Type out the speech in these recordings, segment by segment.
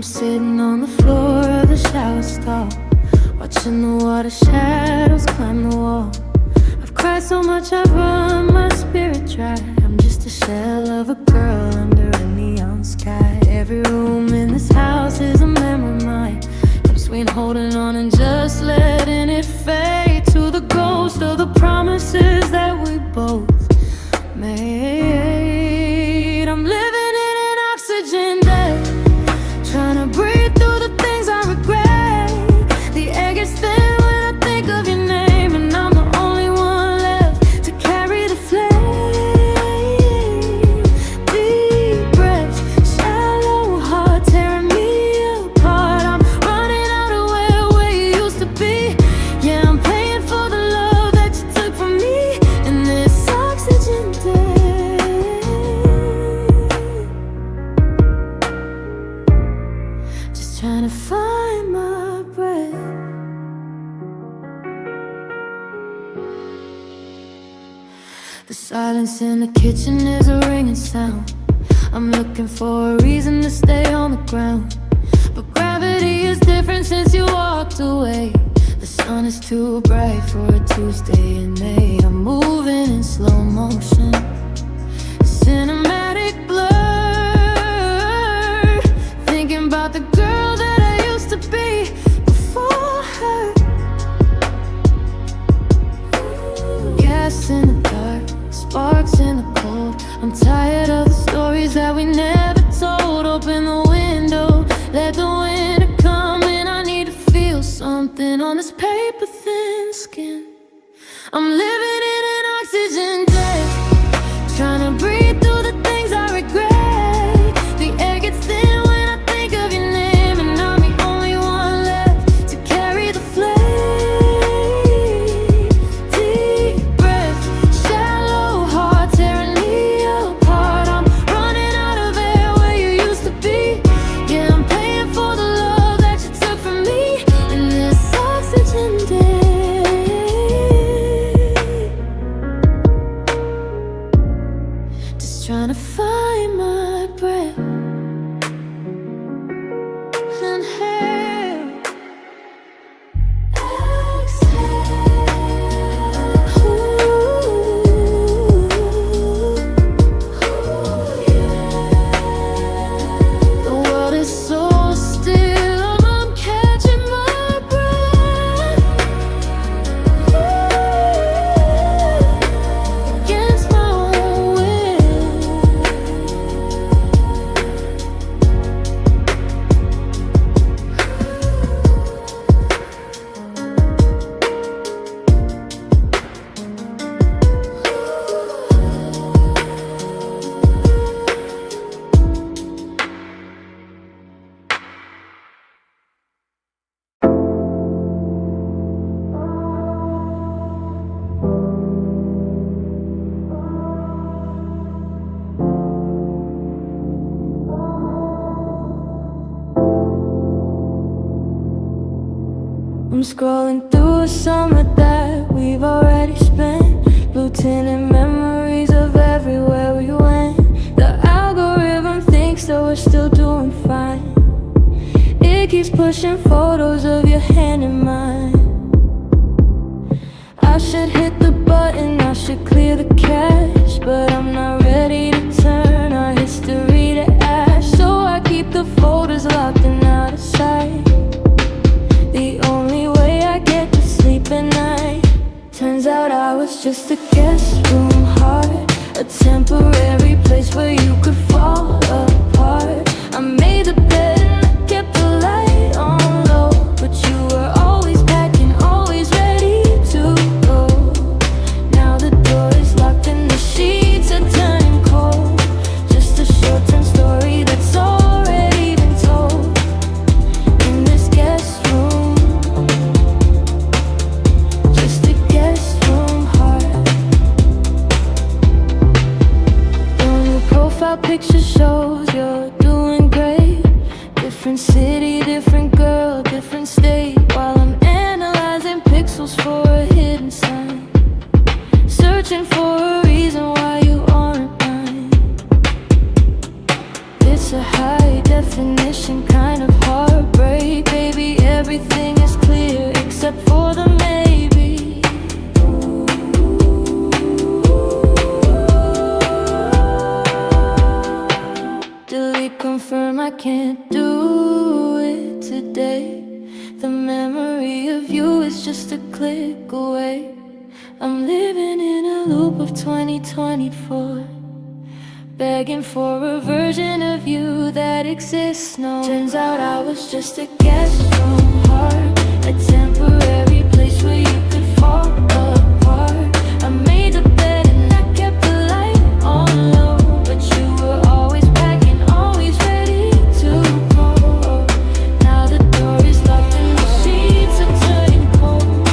I'm sitting on the floor of the shower stall, watching the water shadows climb the wall. I've cried so much I've run my spirit dry. I'm just a shell of a girl under a neon sky. Every room in this house is a memory of mine. I'm between holding on and just letting it fade to the ghost of the promises that we both made. I'm living in an oxygen debt, trying to breathe through the things I regret. The air gets thin when I think of your name, and I'm the only one left to carry the flame. Deep breaths, shallow heart tearing me apart. I'm running out of where you used to be. Yeah, I'm paying for the love that you took from me in this oxygen debt. Just trying to find my breath. The silence in the kitchen is a ringing sound. I'm looking for a reason to stay on the ground, but gravity is different since you walked away. The sun is too bright for a Tuesday in May. I'm moving in slow motion, a cinematic blur, thinking about the girl that I used to be before her. Gas in the dark, sparks in the cold. I'm tired of the stories that we never told. Open the window, let the winter come in. I need to feel something on this paper thin skin. I'm living in an oxygen tank, trying to breathe through the things I regret. The air gets thin when I think of your name, and I'm the only one left to carry the flame. Deep breaths, shallow heart tearing me apart. I'm running out of air where you used to be. Yeah, I'm paying for the love that you took from me in this oxygen day. Just trying to find my breath. Inhale, exhale. The world is so still, I'm catching my breath. Against my own will. I'm scrolling through a summer that we've already spent, blue tinted memories of everywhere we went. The algorithm thinks that we're still doing fine. It keeps pushing photos of your hand in mine. I should hit the button, I should clear the cache, but I'm not ready to turn our history to ash. So I keep the folders locked and out of sight. The only way I get to sleep at night. Turns out I was just a guest room heart, a temporary place where you could fall apart. I made the bed and I kept the light on low, but you were always packing, always ready to go. Now the door is locked and the sheets are turning cold. Just a short-term story that's already been told in this guest room. Just a guest room heart. everything is clear except for the maybe. Delete, confirm, I can't do it today. The memory of you is just a click away. I'm living in a loop of 2024, begging for a version of you that exists. No, turns out I was just a guest room heart, a temporary place where you could fall apart. I made the bed and I kept the light on low, but you were always packing, always ready to go. Now the door is locked and the sheets are turning cold.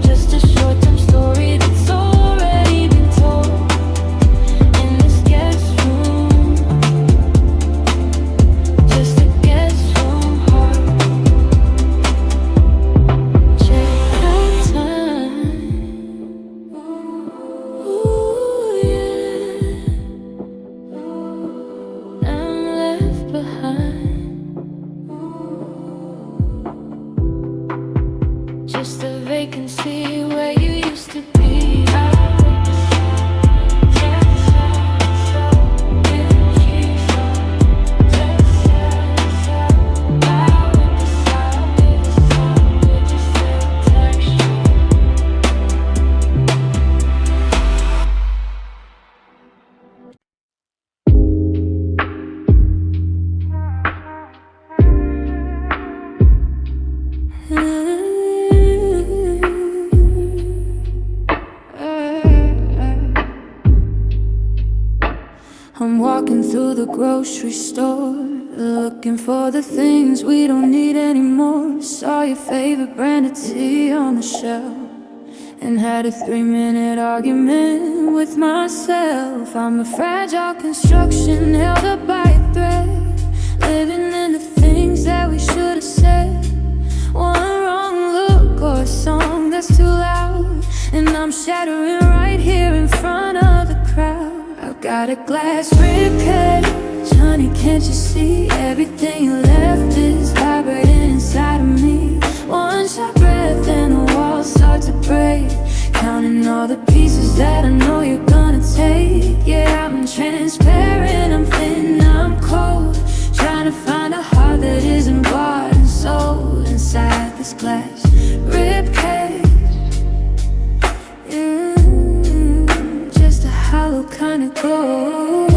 Just a short-term story that's already been told in this guest room. Just a guest room heart. Check out time. Ooh, yeah. I'm left behind. Just a vacancy where you used to be. I'm walking through the grocery store, looking for the things we don't need anymore. Saw your favorite brand of tea on the shelf and had a 3-minute argument with myself. I'm a fragile construction held up by a thread, living in the things that we should have said. One wrong look or a song that's too loud, and I'm shattering right here in front of the crowd. I've got a glass ribcage, honey, can't you see? Everything you left is vibrating inside of me. One shot breath and the walls start to break, counting all the pieces that I know you're gonna take. Yeah, I'm transparent, I'm thin, I'm cold, trying to find a heart that isn't bought and sold inside this glass ribcage. Just a hollow kind of gold.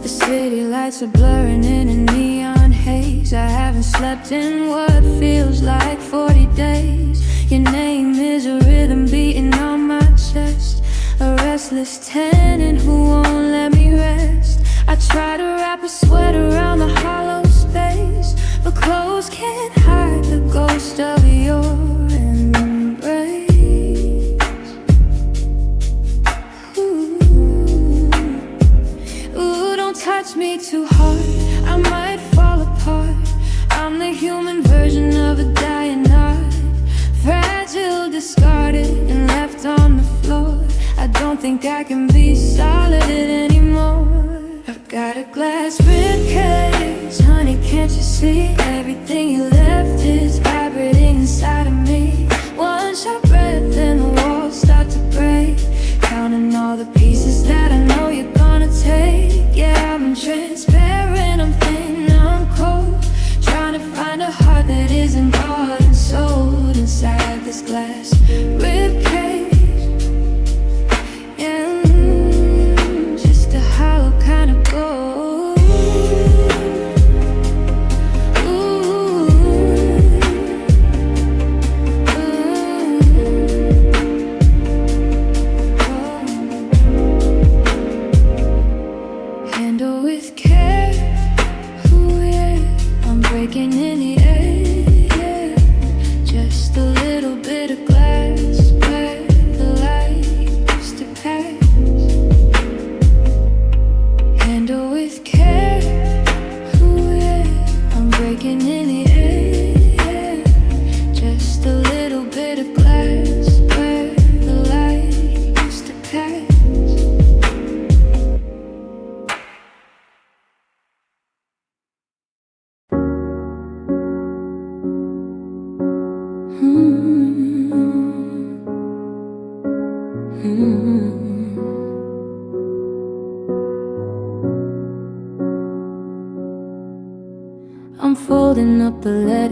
The city lights are blurring in a neon haze. I haven't slept in what feels like 40 days. Your name is a rhythm beating on my chest, a restless tenant who won't let me rest. I try to wrap a sweat around the hollow space, but clothes can't hide the ghost of your embrace. Ooh, don't touch me too hard, I might fall apart. I'm the human version of a dying art, fragile, discarded, and left on the floor. I don't think I can be solid anymore. I've got a glass ribcage, honey, can't you see? Everything you left is vibrating inside of me. One shot breath and the walls start to break, counting all the pieces that I know you're gonna take. Yeah, I'm transparent, I'm thin, I'm cold, trying to find a heart that isn't bought and sold inside this glass ribcage. Yeah, just a hollow kind of gold. Ooh, handle with care. Ooh, yeah, I'm breaking in the air. Yeah, just a little bit of glass.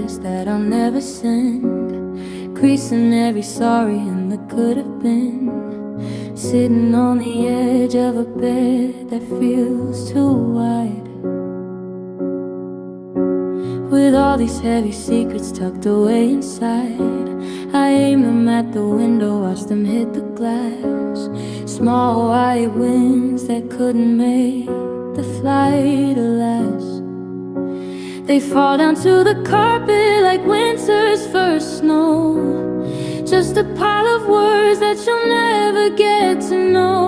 letters that I'll never send, creasing every sorry and the could have been, sitting on the edge of a bed that feels too wide, with all these heavy secrets tucked away inside. I aim them at the window, watch them hit the glass, small white winds that couldn't make the flight last. They fall down to the carpet like winter's first snow, just a pile of words that you'll never get to know.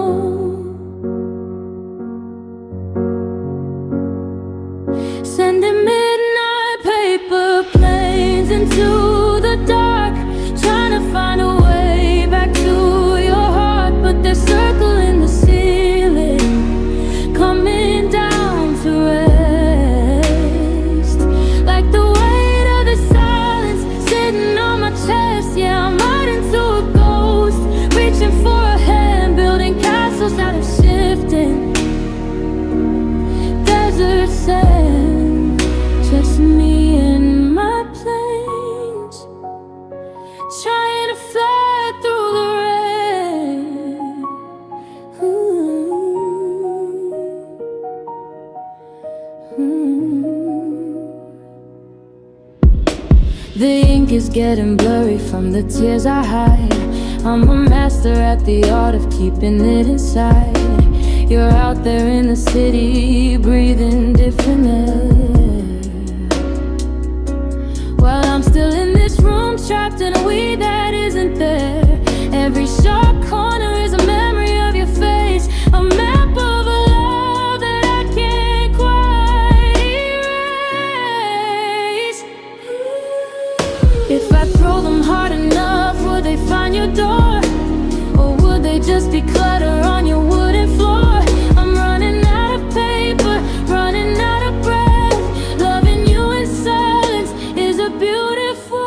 Sending midnight paper planes into the dark, trying to find a way back to your heart, but they're circling the ceiling, coming down to rest, like the weight of the silence sitting on my chest. Yeah, I'm riding to a ghost, reaching for a hand, building castles out of shifting desert sand. Just me and my planes, trying to fly through the rain. The ink is getting blurry from the tears I hide. I'm a master at the art of keeping it inside. You're out there in the city, breathing different air, while I'm still in this room, trapped in a weed that isn't there. Every sharp corner is a memory of your face, a map of a love that I can't quite erase. If I throw them hard enough, would they find your door? Or would they just be clutter on your wooden floor? I'm running out of paper, running out of breath. Loving you in silence is a beautiful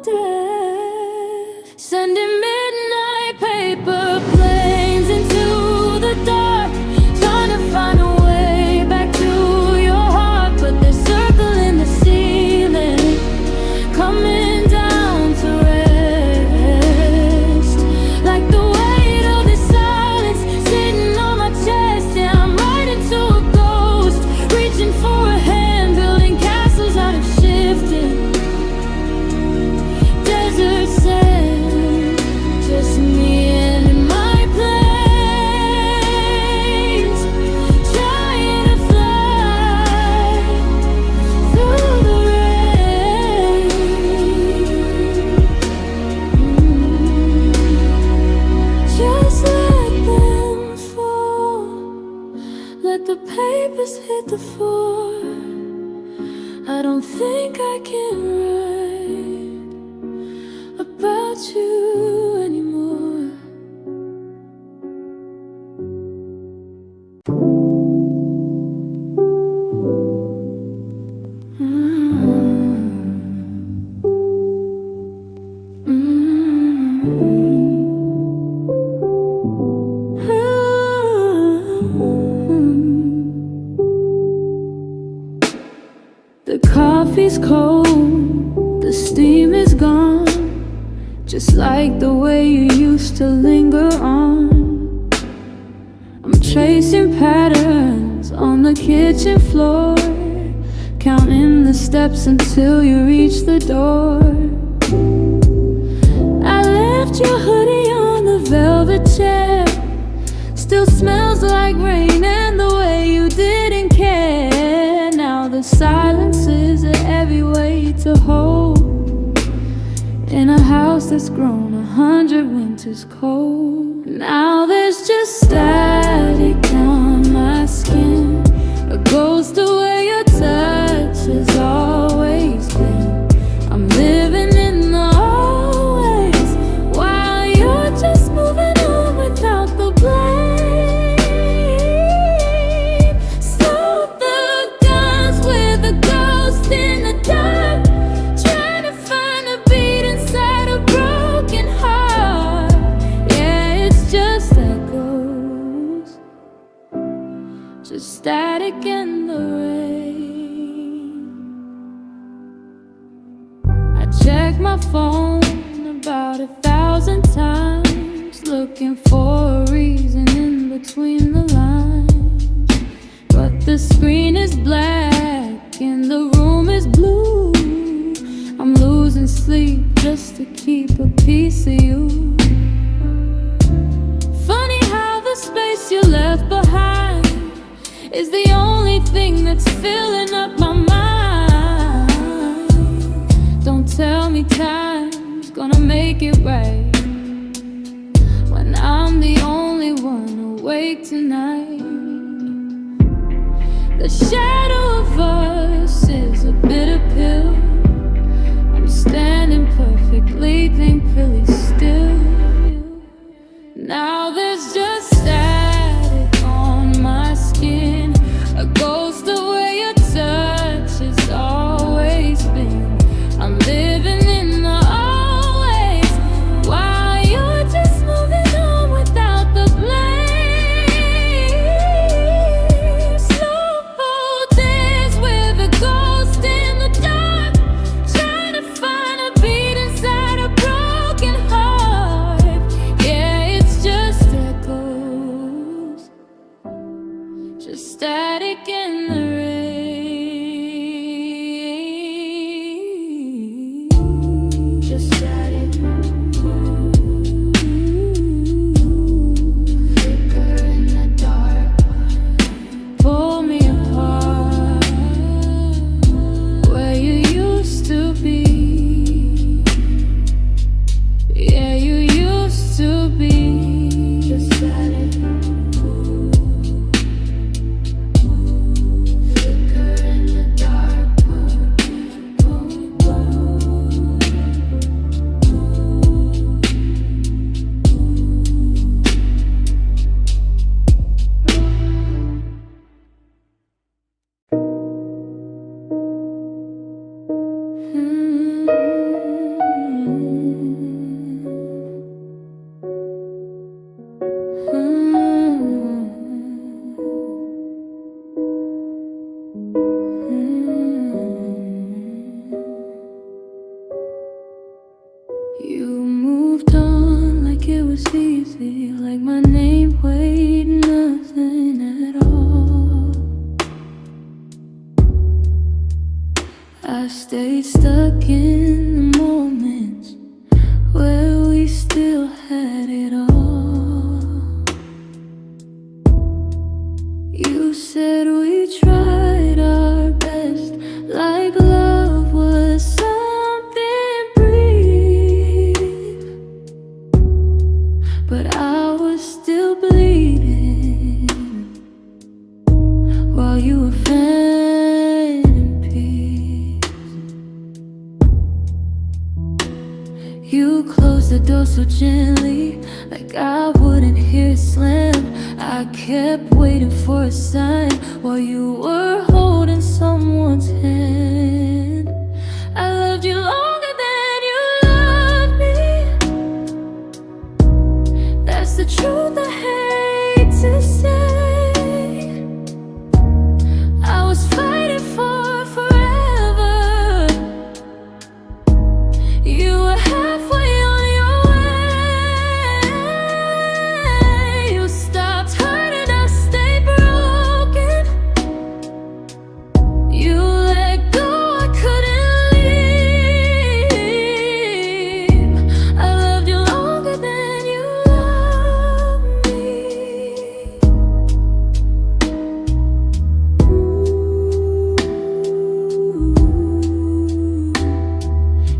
death. Sending midnight paper planes into the dark, trying to find a way back to your heart, but they're circling the ceiling, coming down to rest, like the weight of the silence sitting on my chest. Yeah, I'm riding to a ghost, reaching for a hand, building castles out of shifting desert sand. Just me and my planes, trying to fly through the rain. Just let them fall, let the papers hit the floor. I don't think I can write about you anymore. The coffee's cold, the steam is gone, just like the way you used to linger on. I'm tracing patterns on the kitchen floor, counting the steps until you reach the door. I left your hoodie on the velvet chair, still smells like rain and the way you didn't care. Now the silence is a heavy weight to hold, in a house that's grown 100 winters cold. Now there's just static on my skin, a ghost of where your touch has always been. I'm living in the hallways while you're just moving on without the blame. Stop the guns with a ghost in the dark, trying to find a beat inside a broken heart. Yeah, it's just echoes, just static in the rain. phone about 1,000 times, looking for a reason in between the lines. But the screen is black and the room is blue. I'm losing sleep just to keep a piece of you. Funny how the space you left behind is the only thing that's filling up my mind. Don't tell me time's gonna make it right when I'm the only one awake tonight. The shadow of us is a bitter pill. I'm standing perfectly, think really still. Now there's just static on my skin, a ghost of where your touch has always been. I'm living in the always while you're just moving on without the blame. Slow dance with a ghost in the dark, trying to find a beat inside a broken heart. Yeah, it's just echoes, just static in the rain. Just static. Flicker in the dark, pull me apart. Where you used to be, yeah, you used to be. Just static. Flicker in the dark, pull me apart. You moved on like it was easy, like my name weighed nothing at all. I stayed stuck in the moments where we still had it all. You said we tried our best, like love was something brief, but I was still bleeding while you were finding peace. You closed the door so gently, like I wouldn't hear it slam. I kept waiting for a sign while you were holding someone's hand. I loved you longer than you loved me. That's the truth I hate to say. I was fighting for forever. You were halfway on your way. You stopped hurting, I stayed broken. You let go, I couldn't leave. I loved you longer than you loved me.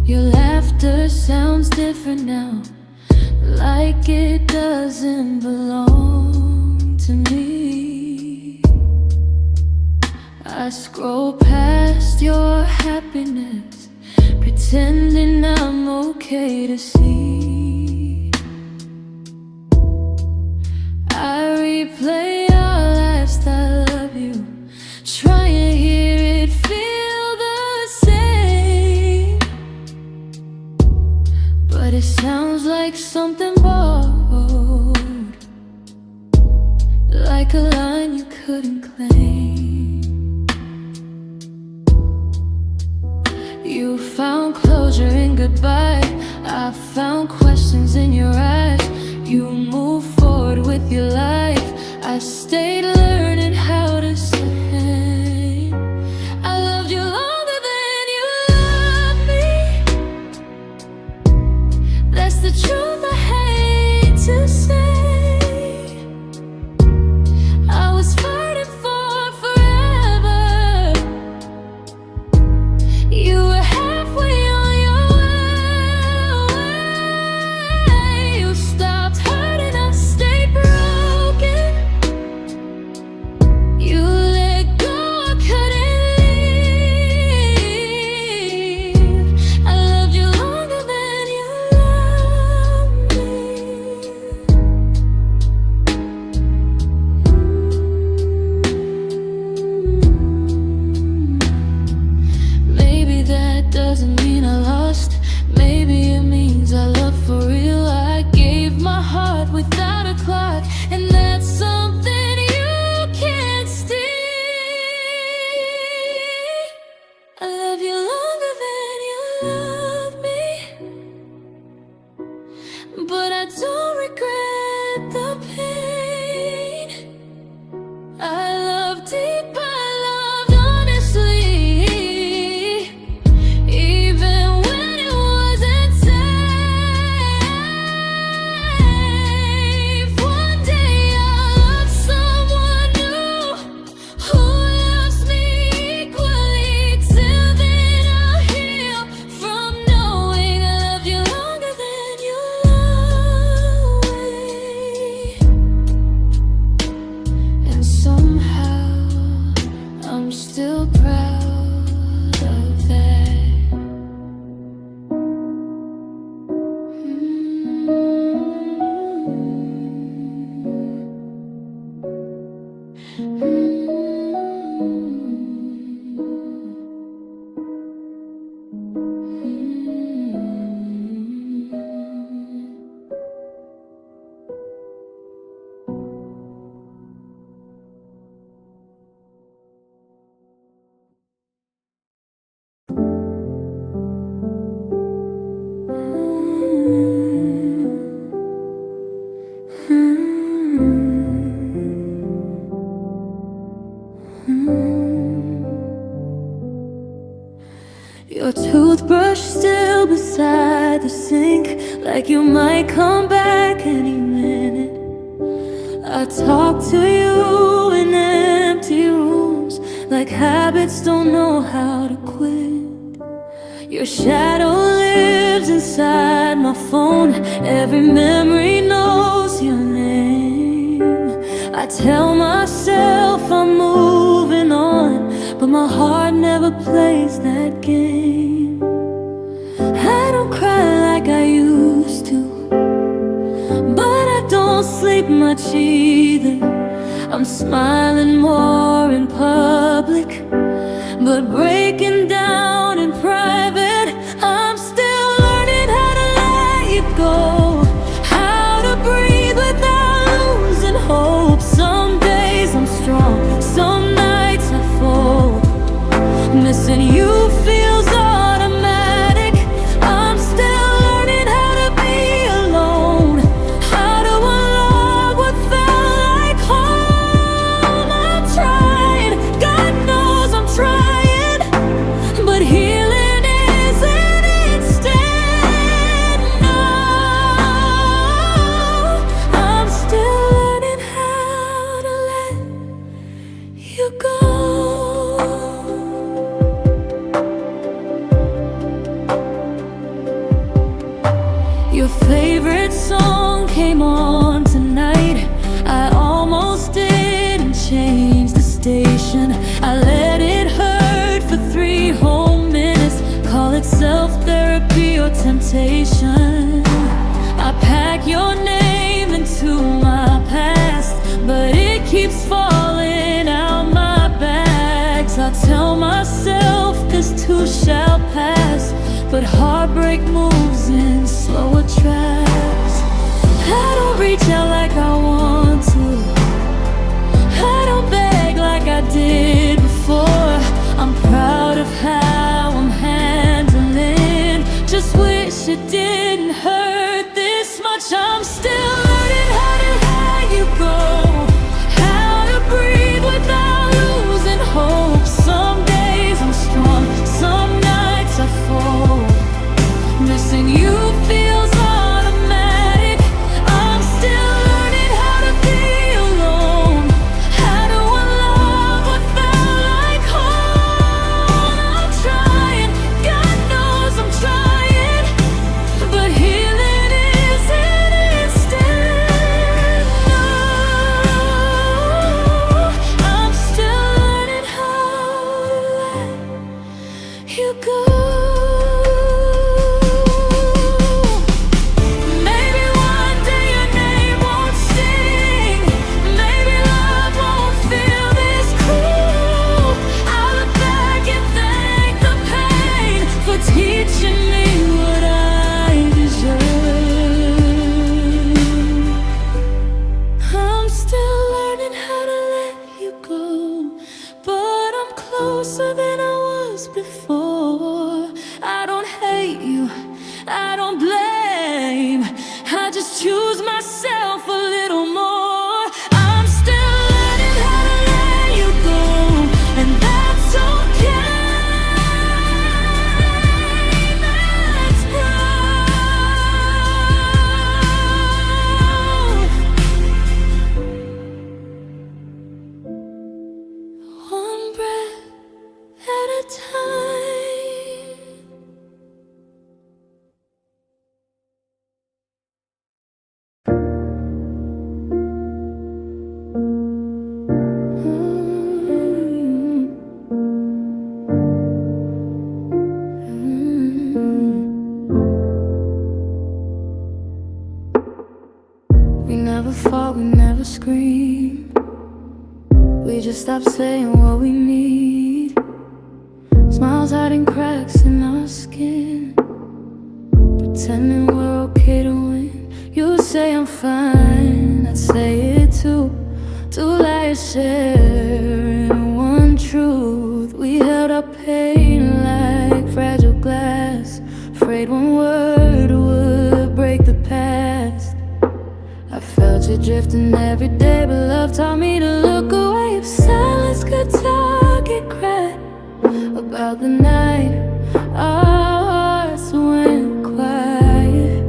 Your laughter sounds different now, like it doesn't belong to me. I scroll past your happiness, pretending I'm okay to see. I replay our last I love you, try and hear it feel the same, but it sounds like something borrowed, like a line you couldn't claim. You found closure in goodbye. I found questions in your eyes. You move forward with your life. I stayed learning how to say I loved you longer than you loved me. That's the truth I hate to say. I was fighting for forever. You were halfway on your way. You stopped hurting, I stayed broken. You let go, I couldn't leave. I loved you longer than you loved me. Maybe that doesn't mean I lost. Maybe it means I love for real. I gave my heart without a clock, and that's something you can't steal. I love you longer than you love me, but I don't regret the pain. I love deep, I loved honestly, even when it wasn't safe. One day I'll love someone new who loves me equally. Till then I'll heal from knowing I loved you longer than you loved me. And somehow I'm still proud of that. Your toothbrush still beside the sink, like you might come back any minute. I talk to you in empty rooms, like habits don't know how to quit. Your shadow lives inside my phone. Every memory knows your name. I tell myself I'm moving on, but my heart never plays that game. I don't cry like I used to, but I don't sleep much either. I'm smiling more in public, but breaking down in private. I'm still learning how to let you go, how to breathe without losing hope. Some days I'm strong, some nights I fall. Missing you feels automatic. I'm still learning how to be alone, how to unlock what felt like home. I'm trying, God knows I'm trying, but healing isn't instant. No, I'm still learning how to let you go. Your favorite song came on tonight. I almost didn't change the station. I let it hurt for 3 whole minutes. Call it self-therapy or temptation. I pack your name into my past, but it keeps falling out my bags. I tell myself this too shall pass, but heartbreak moves in slower tracks. I don't reach out like I want to, I don't beg like I did before. I'm proud of how I'm handling just with much. I'm still learning how to let you go, how to breathe without losing hope. Some days I'm strong, some nights I fall. Missing you feels automatic. I'm still learning how to be alone, how to unlove what felt like home. I'm trying, God knows I'm trying, but healing isn't instant. No, I'm still learning how to let you go. Maybe one day your name won't sting, maybe love won't feel this cruel. I'll look back and thank the pain for teaching me what I deserve. I'm still learning how to let you go, but I'm closer than I was before. I don't hate you, I don't blame, I just choose myself a little more. I'm still learning how to let you go, and that's okay. That's growth. One breath at a time. We never fought, we never screamed. We just stopped saying what we need. Smiles hiding cracks in our skin, pretending we're okay to win. You say I'm fine, I'd say it too. Two lies sharing one truth. We held our pain like fragile glass, afraid one word would break the past. I felt you drifting every day, but love taught me to look away. If silence could talk, it cried about the night our hearts went quiet.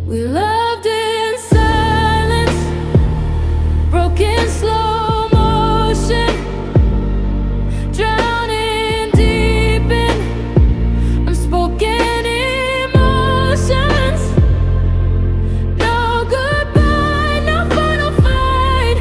We loved in silence, broken slow motion, drowning deep in unspoken emotions. No goodbye, no final fight,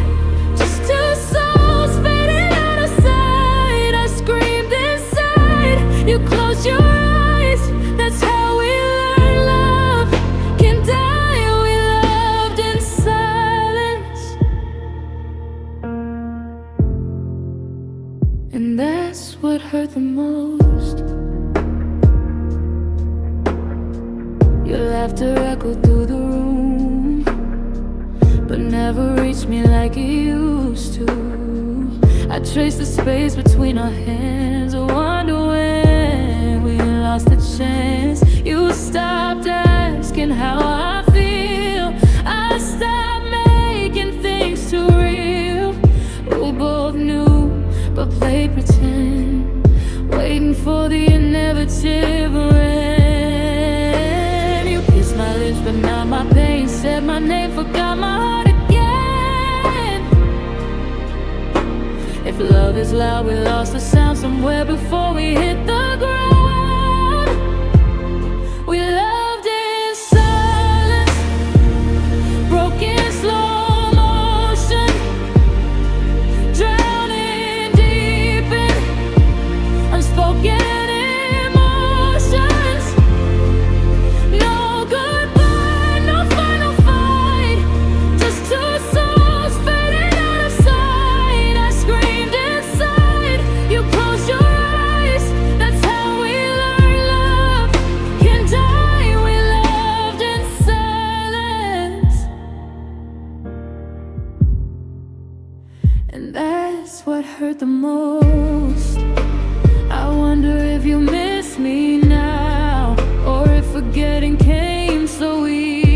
just two souls fading out of sight. I screamed inside, you closed your eyes. That's how we learn love can die. We loved in silence, and that's what hurt the most. Your laughter echoed through the room, but never reached me like it used to. I traced the space between our hands. I wonder when we lost the chance. You stopped asking how I feel, I stopped making things too real. We both knew, but played pretend, waiting for the inevitable end. You kissed my lips, but not my pain. Said my name, forgot my heart again. If love is loud, we lost the sound somewhere before we hit the ground. We loved in silence, broken slow motion, drowning deep in unspoken emotions. No goodbye, no final fight, just two souls fading out of sight. I screamed inside, you closed your eyes. That's how we learn love can die. We loved in silence, and that's what hurt the most. I wonder if you miss me now, or if forgetting came so easy.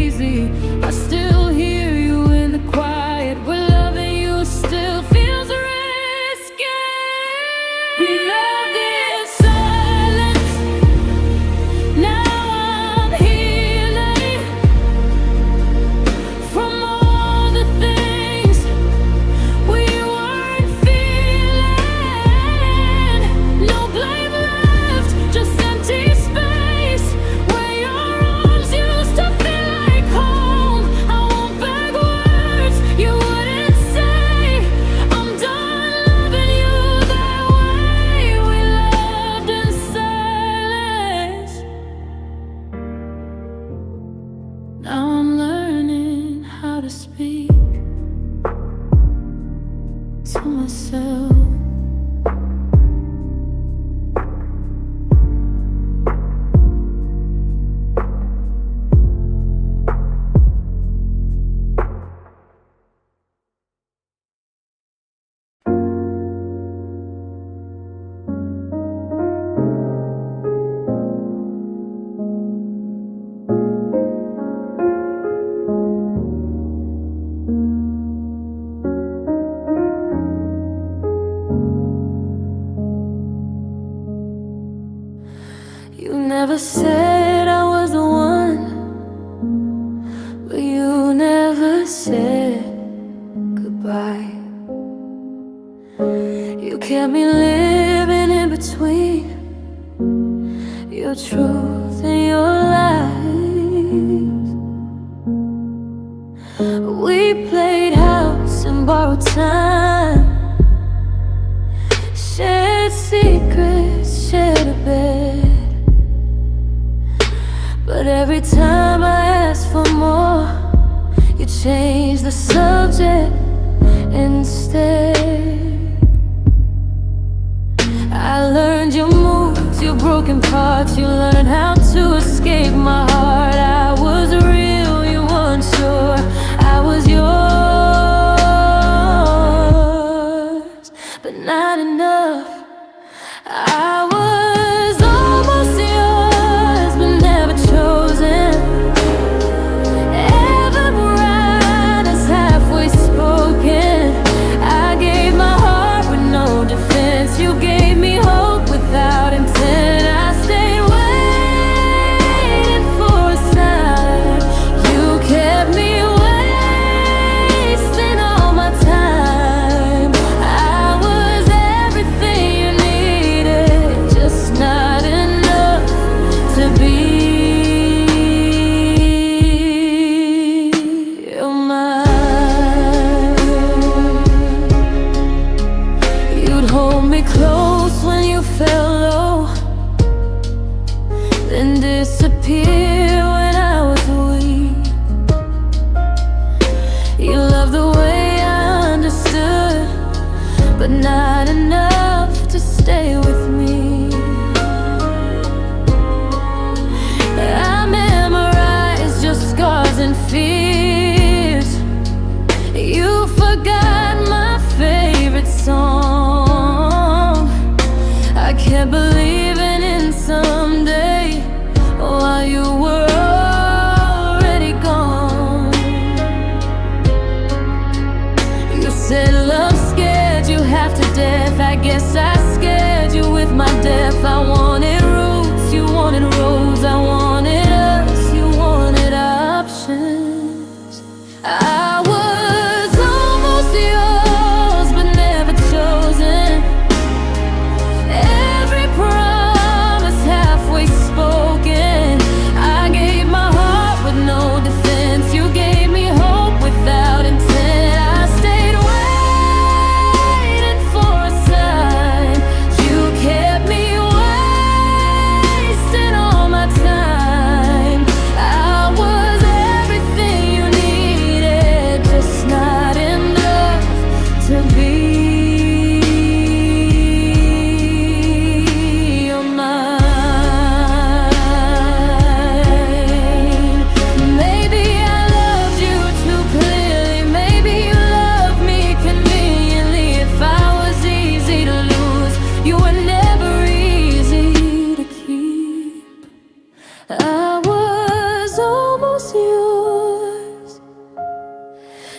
speak to myself. You never said I was the one, but you never said goodbye. You kept me living in between your truth and your lies. We played house and borrowed time, shared secrets, shared a bed. But every time I asked for more, you changed the subject instead. I learned your moves, your broken parts. You learned how to escape my heart. I was real, you weren't sure I was yours, but not enough. I was almost yours, but never chosen. Ever bright as halfway spoken. I gave my heart with no defense. You gave me hope without intent. I stayed waiting for a sign. You kept me wasting all my time. I was everything you needed, just not enough to be. You're mine. You'd hold me close when you fell low, then disappear when I was weak. You loved the way I understood, but not enough to stay with me. I memorized your scars and fears. You forgot my favorite song. I kept believing in someday while you were already gone. You said love scared you half to death. I guess I scared you with my death. I wanted roots, you wanted roads. I wanted us, you wanted options. I was almost yours, but never chosen. Every promise halfway spoken. I gave my heart with no defense. You gave me hope without intent. I stayed waiting for a sign. You kept me wasting all my time. I was everything you needed, just not enough to be. You're mine. Maybe I loved you too clearly. Maybe you loved me conveniently. If I was easy to lose, you were never easy to keep. I was almost yours.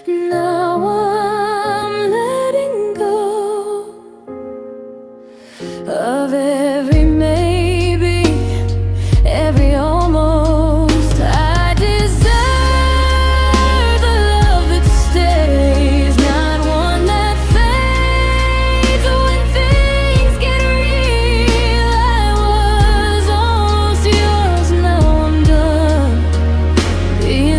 Now I'm letting go of every maybe, every almost. I deserve the love that stays, not one that fades when things get real. I was almost yours, now I'm done being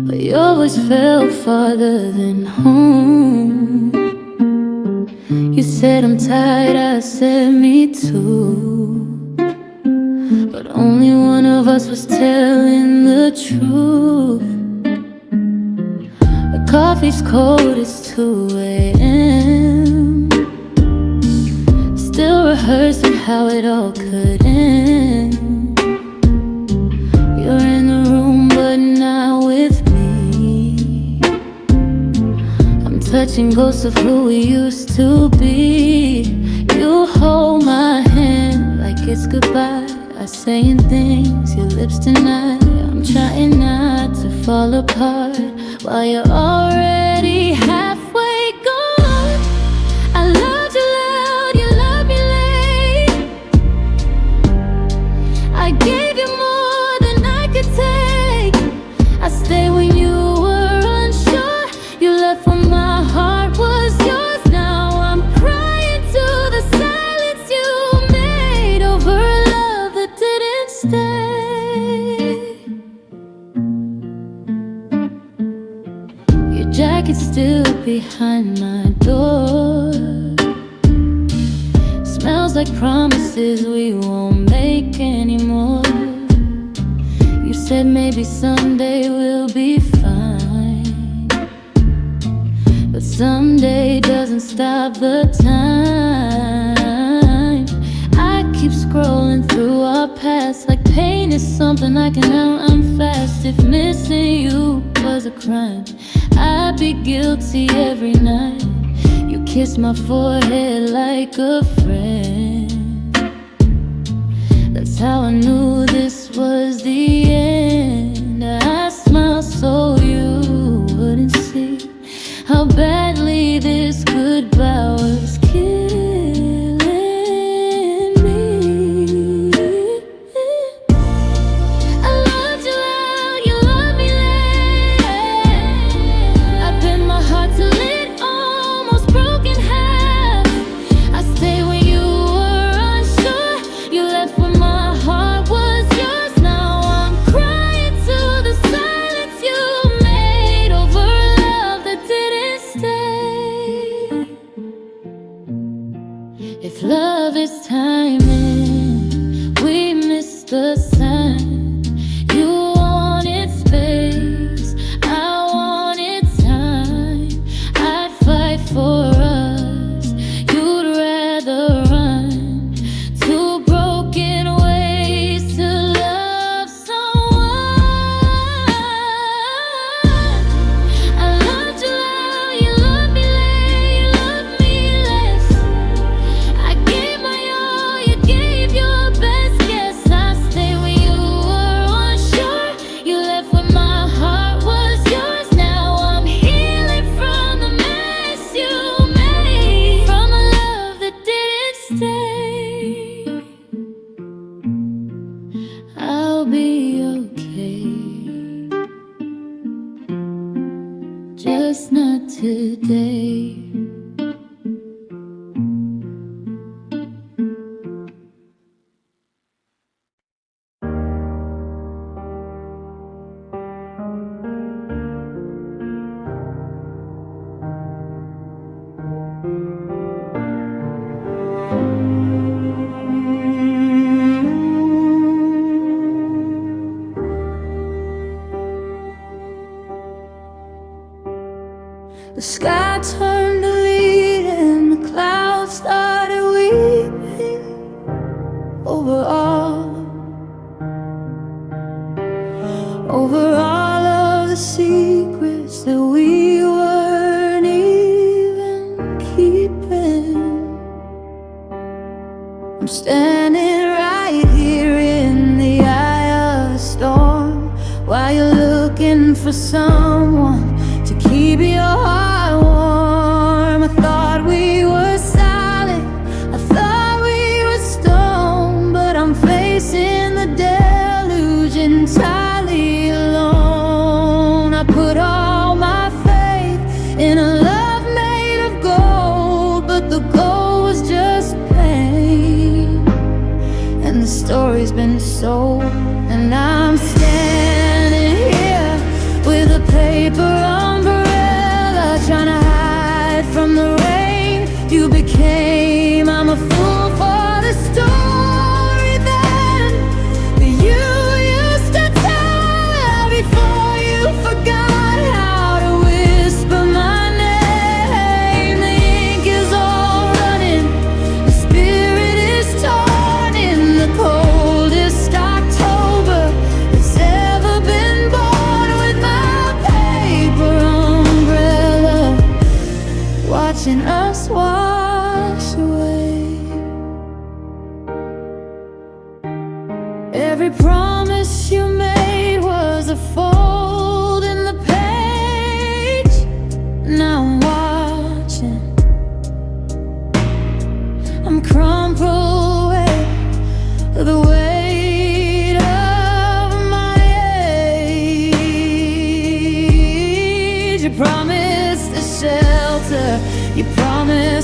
but your voice fell farther than home. You said I'm tired, I said me too, but only one of us was telling the truth. The coffee's cold, it's 2 a.m. Still rehearsing how it all could end. You're in the room but not with me. I'm touching ghosts of who we used to be. You hold my hand like it's goodbye. I'm saying things, your lips deny. I'm trying not to fall apart while you're already halfway gone. I loved you loud, you loved me late. I gave you more than I could take. I stayed when you were unsure. You left when my heart was yours. Now I'm crying to the silence you made over a love that didn't stay. Your jacket's still behind my door. Smells like promises we won't make anymore. You said maybe someday we'll be fine, but someday doesn't stop the time. I keep scrolling through our past like pain is something I can outrun fast. If missing you was a crime, I'd be guilty every night. You kiss my forehead like a friend. That's how I knew this was the end. I smiled so you wouldn't see how badly this goodbye was killing me. I loved you loud, you loved me late. I bent my heart till it almost broke in half. I stayed when you were unsure. You left when my heart was yours. Now I'm crying to the silence you made over a love that didn't stay. If love is timing, we missed the sign. You wanted space, I wanted time. I'd fight for us, you'd rather run. Two broken ways to love someone. I loved you loud, you loved me late, you loved me less. I gave my all, you gave your best. Guess I stayed when you were unsure. You left when my heart was yours. Now I'm healing from the mess you made, from a love that didn't stay. I'll be okay, just not today. The sky turned to lead and the clouds started weeping over all of the secrets that we weren't even keeping. I'm standing right here in the eye of the storm while you're looking for someone to keep your heart warm. I thought we were solid, I thought we were stone, but I'm facing the deluge entirely alone. I put all my faith in a love made of gold, but the gold was just pain. And the story's been sold, and I'm standing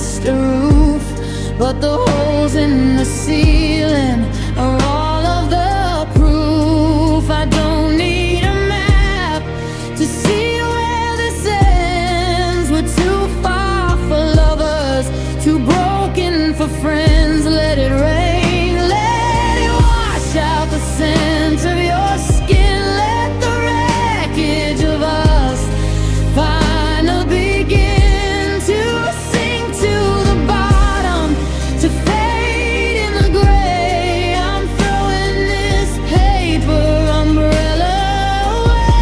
just a roof, but the holes in the ceiling are all of the proof. I don't need a map to see where this ends. We're too far for lovers, too broken for friends. Let it rain, let it wash out the scent of your skin. Let the wreckage of us finally begin to sink to the bottom, to fade in the gray. I'm throwing this paper umbrella away.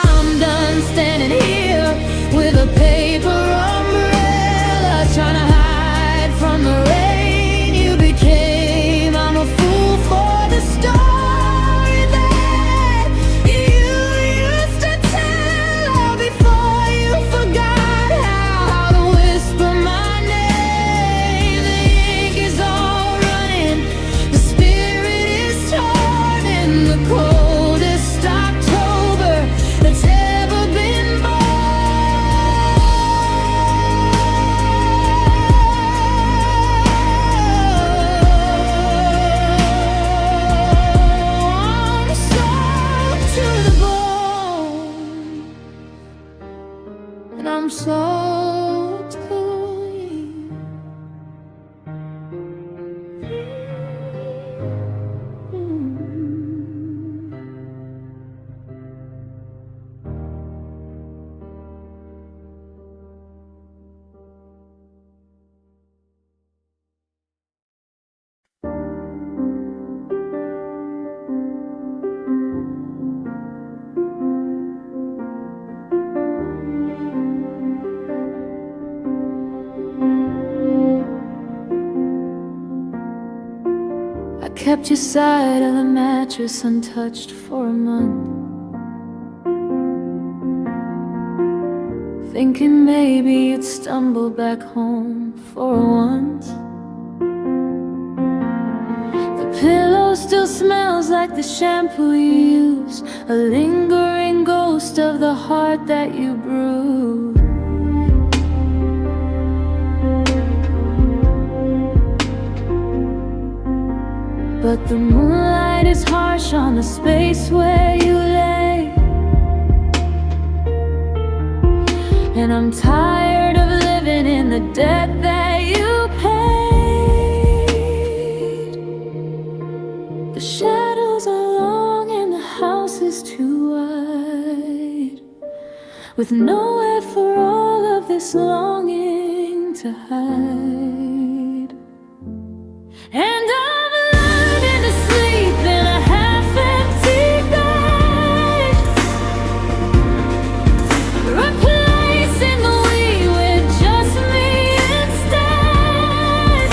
I'm done standing here with a paper umbrella, trying to hide from the rain you became. I'm a fool for the story that you used to tell, before you forgot how to whisper my name. The ink is all running, the spirit is torn in the coldest October that's ever been born. I'm soaked to the bone, and I'm soaked to you. I kept your side of the mattress untouched for a month, thinking maybe you'd stumble back home for once. The pillow still smells like the shampoo you use, a lingering ghost of the heart that you bruised. But the moonlight is harsh on the space where you lay, and I'm tired of living in the debt that you paid. The shadows are long and the house is too wide, with nowhere for all of this longing to hide. And I'm learning to sleep in a half-empty bed, replacing the we with just me instead.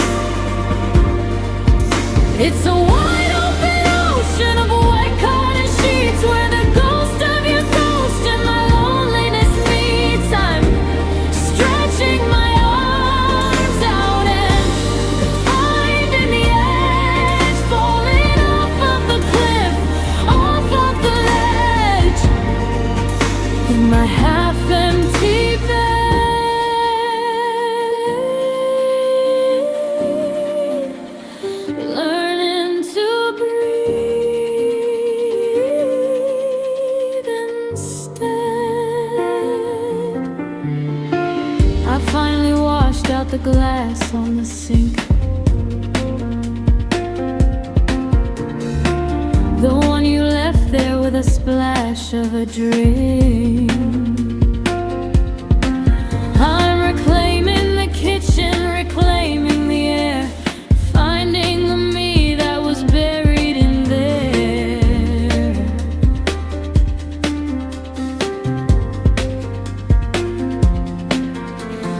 It's a wide open ocean of white cotton sheets, where the ghost of your ghost and my loneliness meets. I'm stretching my arms out and finding the edge, falling off of the cliff, off of the ledge, in my half-empty bed, learning to breathe instead. I finally washed out the glass on the sink, the one you left there with a splash of a drink. I'm reclaiming the kitchen, reclaiming the air, finding the me that was buried in there.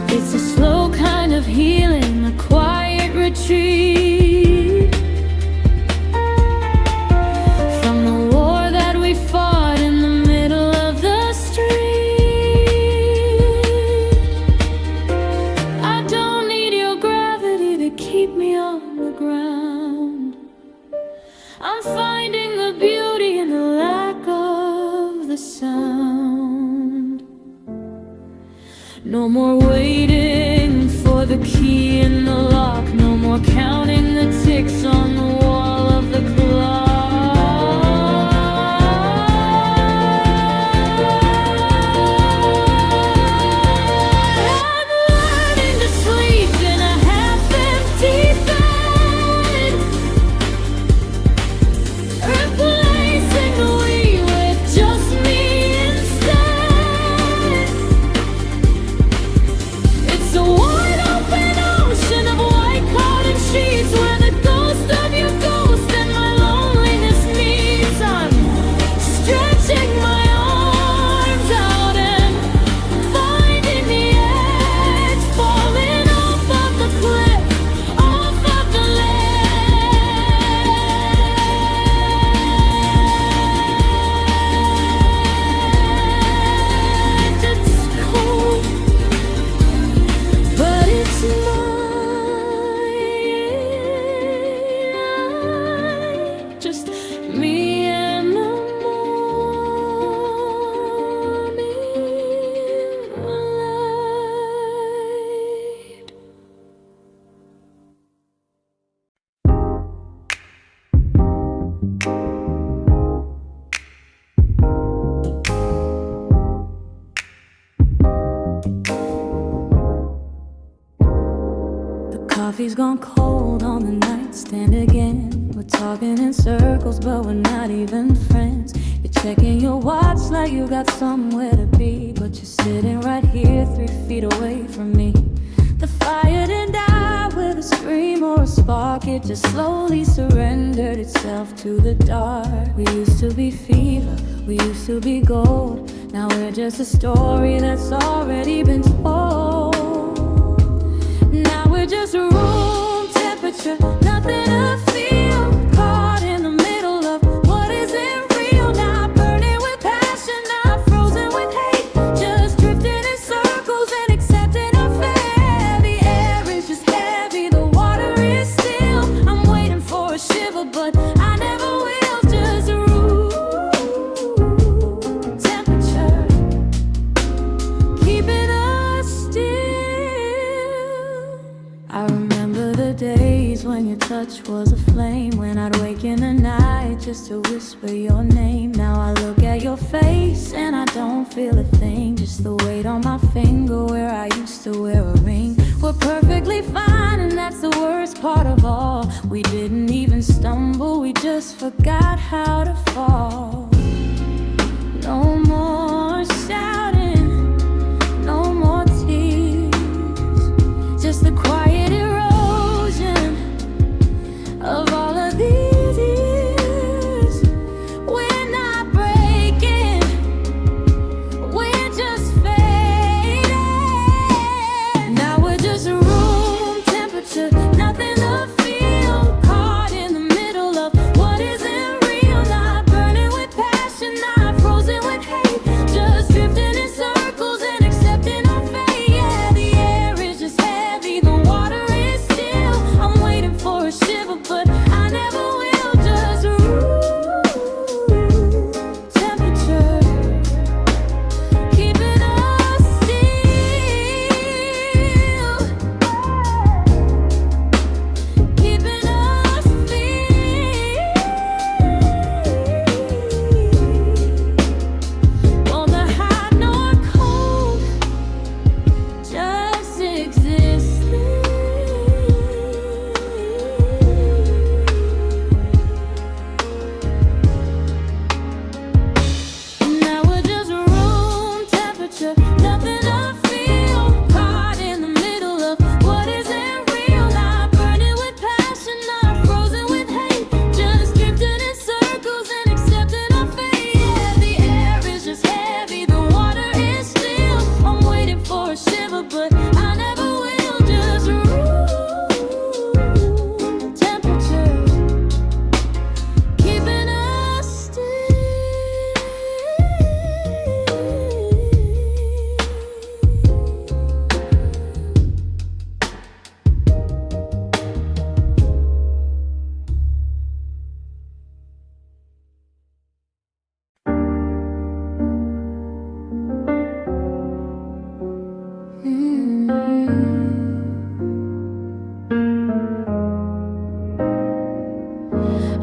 It's a slow kind of healing, a quiet retreat from the war that we fought in the middle of the street. I don't need your gravity to keep me on the ground. I'm finding the beauty in the lack of the sound. No more waiting for the key in the lock. No more counting the ticks on the wall of the clock. I'm learning to sleep in a half-empty bed, replacing the we with just me instead. It's a wide open ocean of white cotton sheets where the ghost of your ghost and my loneliness meets. I'm stretching my arms out and finding the edge, falling off of the cliff, off of the ledge. It's cold, but it's mine. Just me and the morning light. The coffee's gone cold on the nightstand again. We're talking in circles, but we're not even friends. You're checking your watch like you got somewhere to be, but you're sitting right here 3 feet away from me. The fire didn't die with a scream or a spark. It just slowly surrendered itself to the dark. We used to be fever, we used to be gold. Now we're just a story that's already been told. Now we're just room temperature, nothing to feel. Caught in the middle of what isn't real. Not burning with passion, not frozen with hate. Just drifting in circles and accepting our fate. The air is just heavy, the water is still. I'm waiting for a shiver, but I never will. Just room temperature, keeping us still. I remember the days when your touch was a flame, when I'd wake in the night just to whisper your name. Now I look at your face and I don't feel a thing, just the weight on my finger where I used to wear a ring. We're perfectly fine and that's the worst part of all. We didn't even stumble, we just forgot how to fall. No more shouting, no more tears, just the quiet erosion of all of these years. We're not breaking, we're just fading. Now we're just room temperature, nothing to feel. Caught in the middle of what isn't real. Not burning with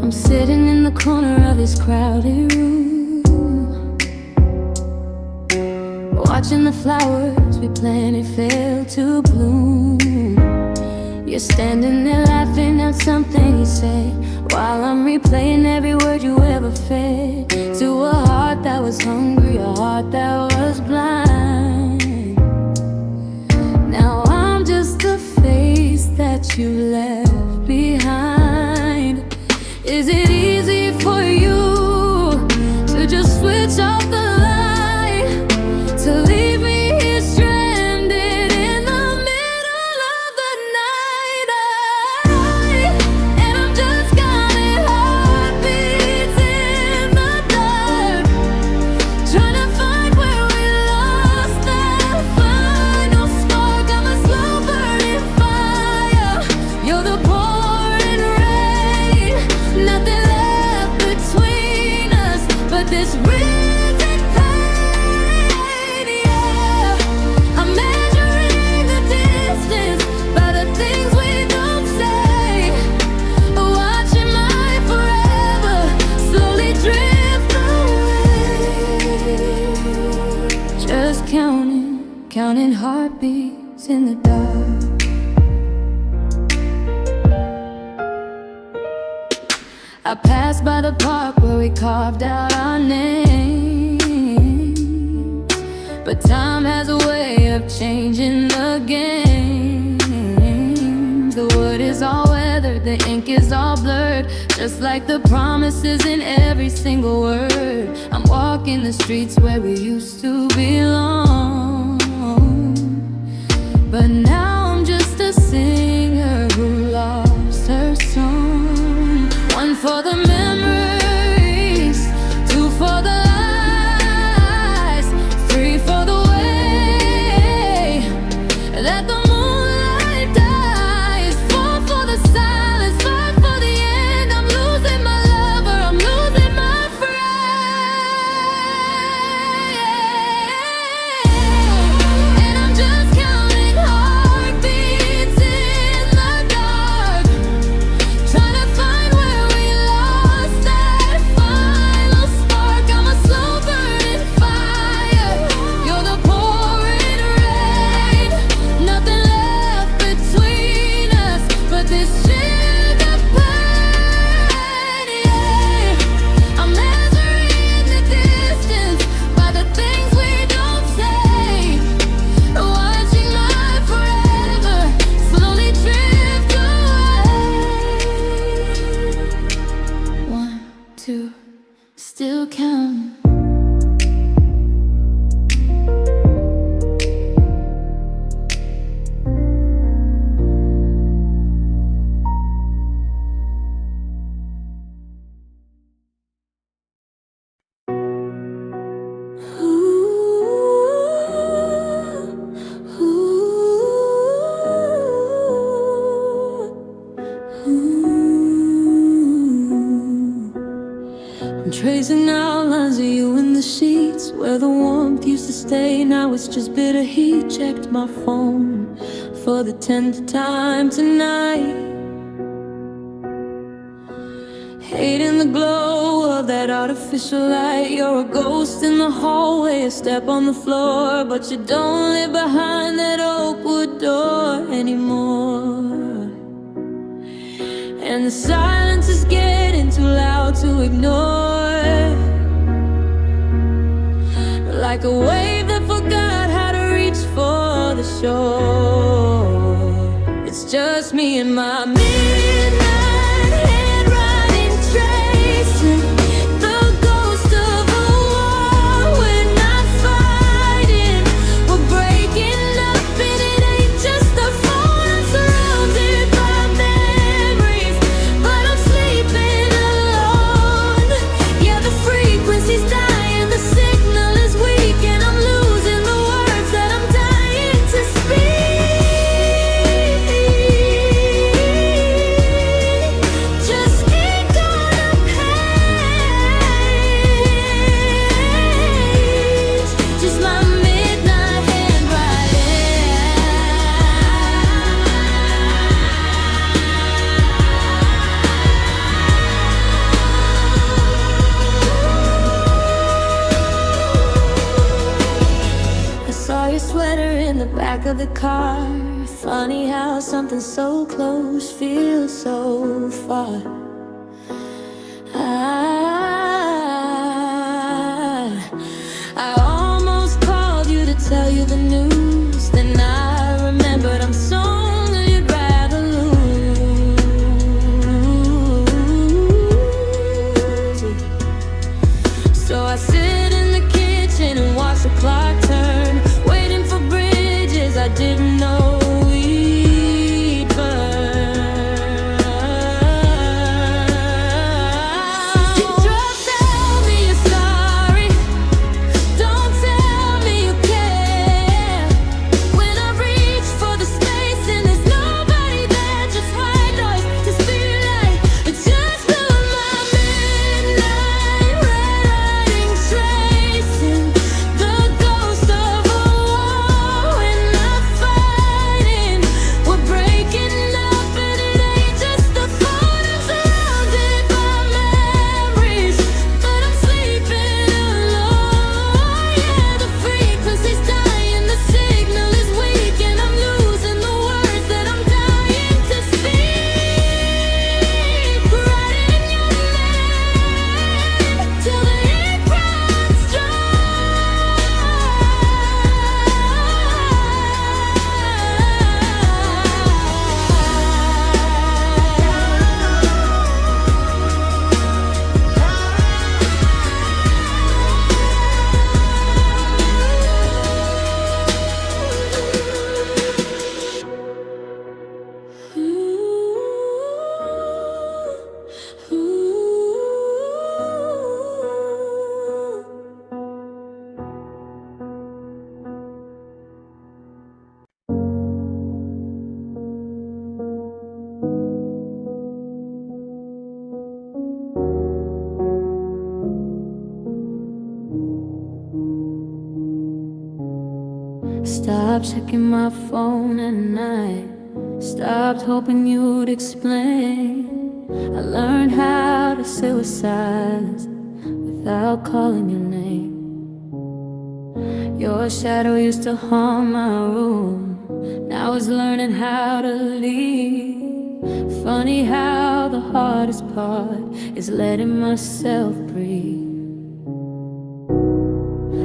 I'm sitting in the corner of this crowded room, watching the flowers we planted fail to bloom. You're standing there laughing at something he said, while I'm replaying every word you ever fed to a heart that was hungry, a heart that was blind. Now I'm just the face that you left behind. Is it easy for you to just switch off the light, to leave me here stranded in the middle of the night? And I'm just counting heartbeats in the dark, trying to find where we lost that final spark. I'm a slow burning fire, you're the pouring rain. Nothing left between us but this rigid pain, yeah. I'm measuring the distance by the things we don't say, watching my forever slowly drift away. Just counting heartbeats in the dark. I passed by the park where we carved out our names, but time has a way of changing the game. The wood is all weathered, the ink is all blurred, just like the promises in every single word. I'm walking the streets where we used to belong, but now I'm just a singer who lost her song. One for the memories, two for the lies, three for the way that the moonlight dies, four for the silence, five for the end. I'm losing my lover, I'm losing my friend, and I'm just counting heartbeats in the dark, trying to find where we lost that final spark. I'm a slow burning fire, you're the pouring rain. Nothing left between us but this sugar pain, yeah. I'm measuring the distance by the things we don't say, watching my forever slowly drift away. One, two, still counting. I'm tracing outlines of you in the sheets, where the warmth used to stay. Now it's just bitter heat. Checked my phone for the 10th time tonight, hating the glow of that artificial light. You're a ghost in the hallway, a step on the floor, but you don't live behind that oak wood door anymore. And the silence is getting too loud to ignore, like a wave that forgot how to reach for the shore. It's just me and my midnight handwriting, tracing the ghost of a war. We're not fighting, we're breaking up, and it ain't just our fault. I'm surrounded by memories, but I'm sleeping alone. Yeah, the frequency's dying, the signal is weak, and I'm losing the words that I'm dying to speak. back of the car. Funny how something so close feels so far. I almost called you to tell you the news. Then I remembered I'm strong and you'd rather lose. So I sit in the kitchen and watch the clock turn, waiting for bridges I didn't know we'd burn. You just tell me you're sorry, don't tell me you care. When I reach for the space and there's nobody there, just white noise, just be like, just blew my midnight writing, tracing the ghost of a war. We're not fighting, we're breaking up, and it ain't just the phone. I'm surrounded by memories, but I'm sleeping alone. Yeah, the frequency's dying, the signal is weak, and I'm losing the words that I'm dying to speak. Writing your name till the ink runs Stopped checking my phone at night, stopped hoping you'd explain. I learned how to sit with silence without calling your name. Your shadow used to haunt my room, now it's learning how to leave. Funny how the hardest part is letting myself breathe.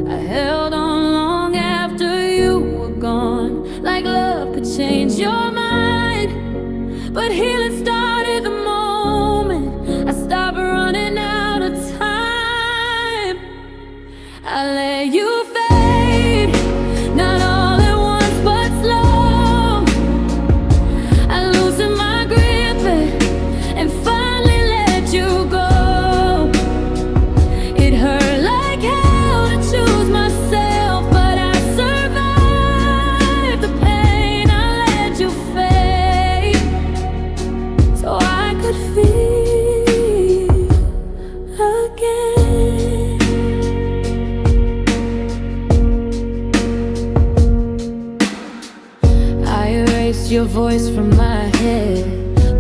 I held on long after you were gone, like love could change your mind. But healing started the moment I stopped running out of time. I let you fade, not all at once but slow. I loosened my grip and finally let you go. It hurt like hell to choose myself, but I survived the pain. I let you fade so I could feel again. I erased your voice from my head,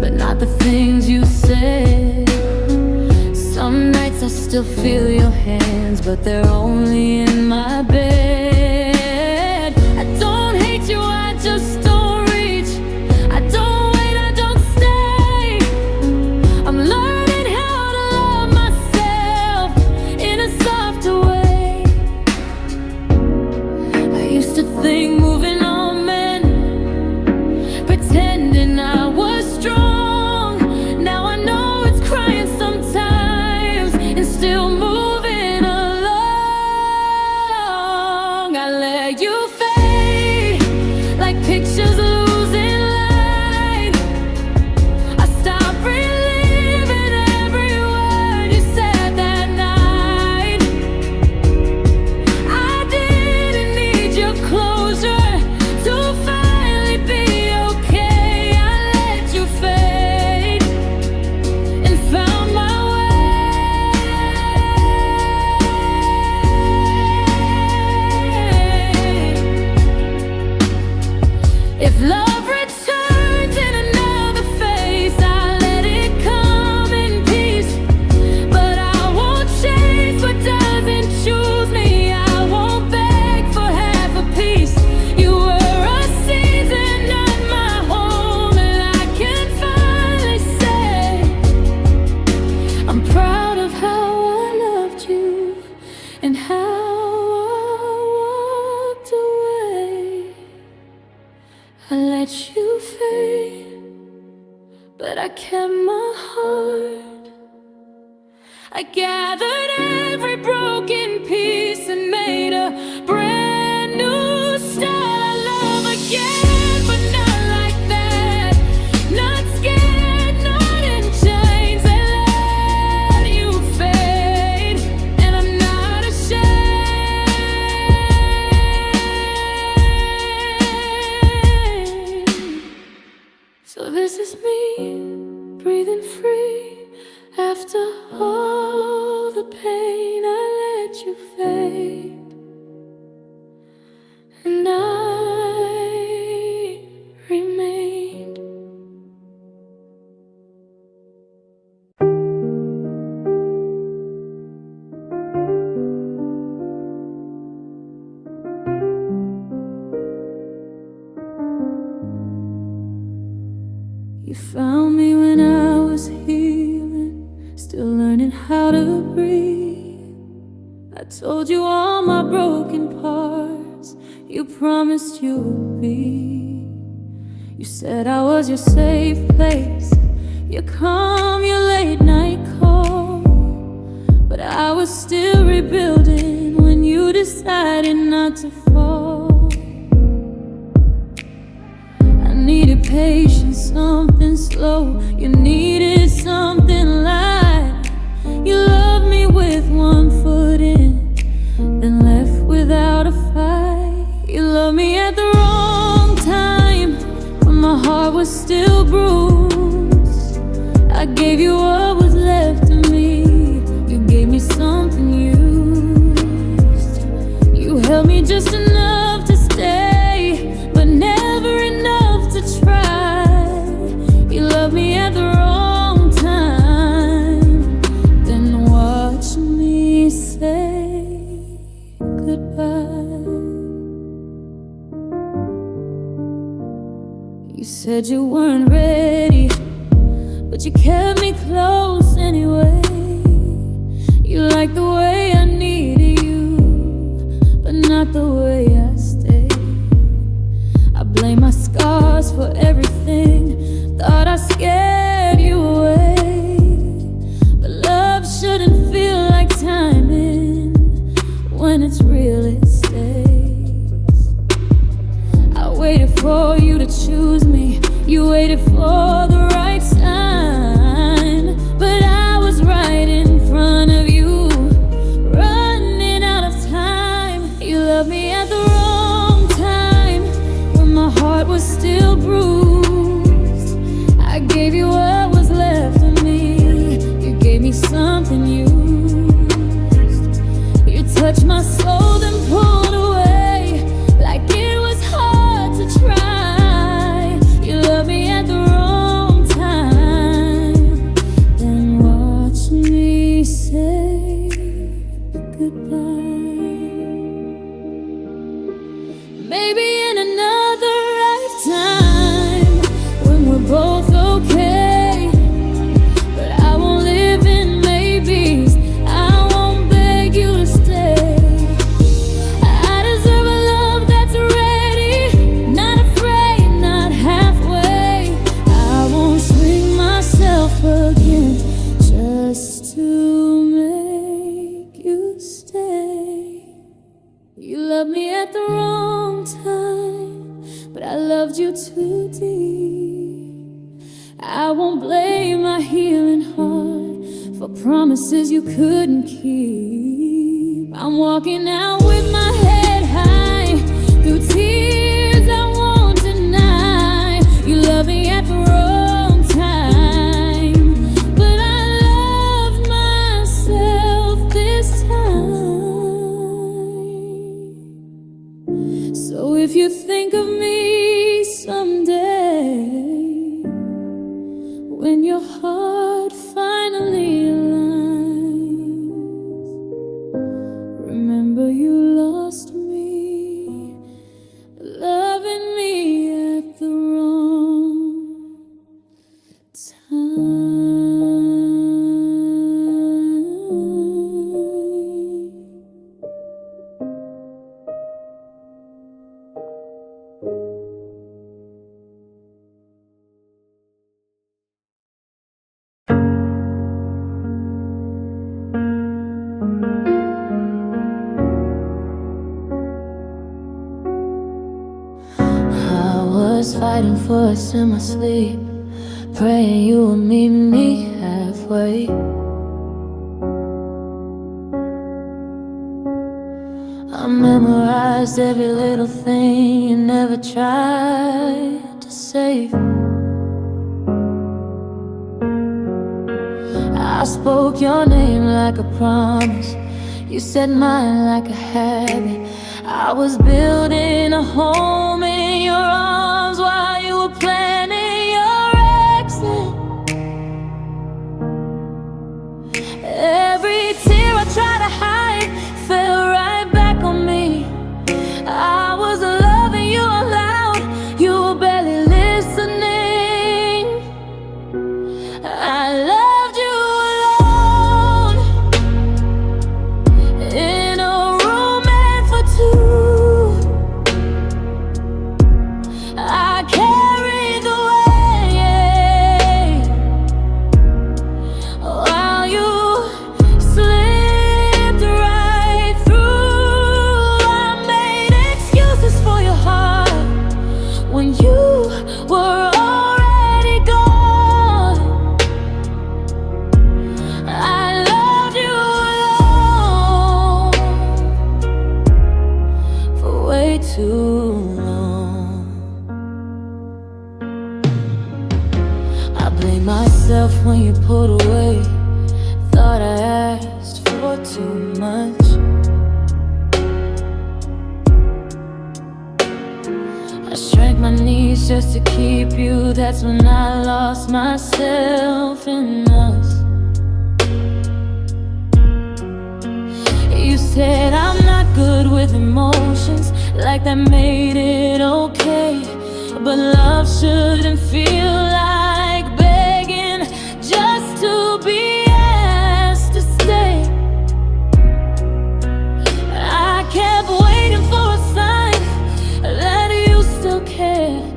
but not the things you said. Some nights I still feel your hands, but they're only in my bed. I don't hate you, I just don't reach. I don't wait, I don't stay. I'm learning how to love myself in a softer way. I used to think moving on meant pretending I was strong. Now I know it's crying sometimes and still moving along. I gathered every broken piece and made a brand new start. I love again, but not like that. Not scared, not in chains. I let you fade, and I'm not ashamed. So this is me, breathing free. After all the pain, I let you fade, and I remained. You found me when I was healing, still learning how to breathe. I told you all my broken parts, you promised you would be. You said I was your safe place, your calm, your late night call. But I was still rebuilding when you decided not to fall. I needed patience, something slow. You needed something light. You loved me with one foot in, then left without a fight. You loved me at the wrong time, when my heart was still bruised. I gave you what was left of me, you gave me something used. You held me just enough to stay, but never enough to try. You loved me at the wrong time, then watch me say goodbye. You said you weren't ready, but you kept me close anyway. You liked the way I needed you, but not the way I stayed. I blame my scars for everything, thought I scared you away. But love shouldn't feel like timing, when it's real it stays. I waited for you to choose me, you waited for the right sign. But I was right in front of you, running out of time. You loved me at the wrong time, when my heart was still bruised. I gave you what was left of me, you gave me something used. You touched my soul then pulled away, like it was hard to try. You love me at the wrong time, then watch me say goodbye. Maybe in another lifetime, when we're both okay. But I won't live in maybes, I won't beg you to stay. I deserve a love that's ready, not afraid, not halfway. I won't shrink myself again, just to make you stay. You loved me at the wrong time, but I loved you too deep. I won't blame my healing heart for promises you couldn't keep. I'm walking out with my head high, through tears I won't deny. You love me at the wrong time, but I loved myself this time. So if you think of me someday, when your heart finally aligns, remember you lost me, was fighting for us in my sleep, praying you would meet me halfway. I memorized every little thing you never tried to save. I spoke your name like a promise, you said mine like a habit. I was building a home in your arms while you were planning your exit. Every tear I tried to hide fell right back on me. I was loving you aloud, you were barely listening. I loved you alone in a room meant for two. I carried the weight while you slipped right through. I made excuses for your heart when you were already gone. I loved you alone for way too long. I blame myself when you pulled away, thought I asked for too much. I shrank my knees just to keep you, that's when I lost myself in us. You said I'm not good with emotions, like that made it okay. But love shouldn't feel like begging just to be asked to stay. I kept waiting for a sign that you still cared,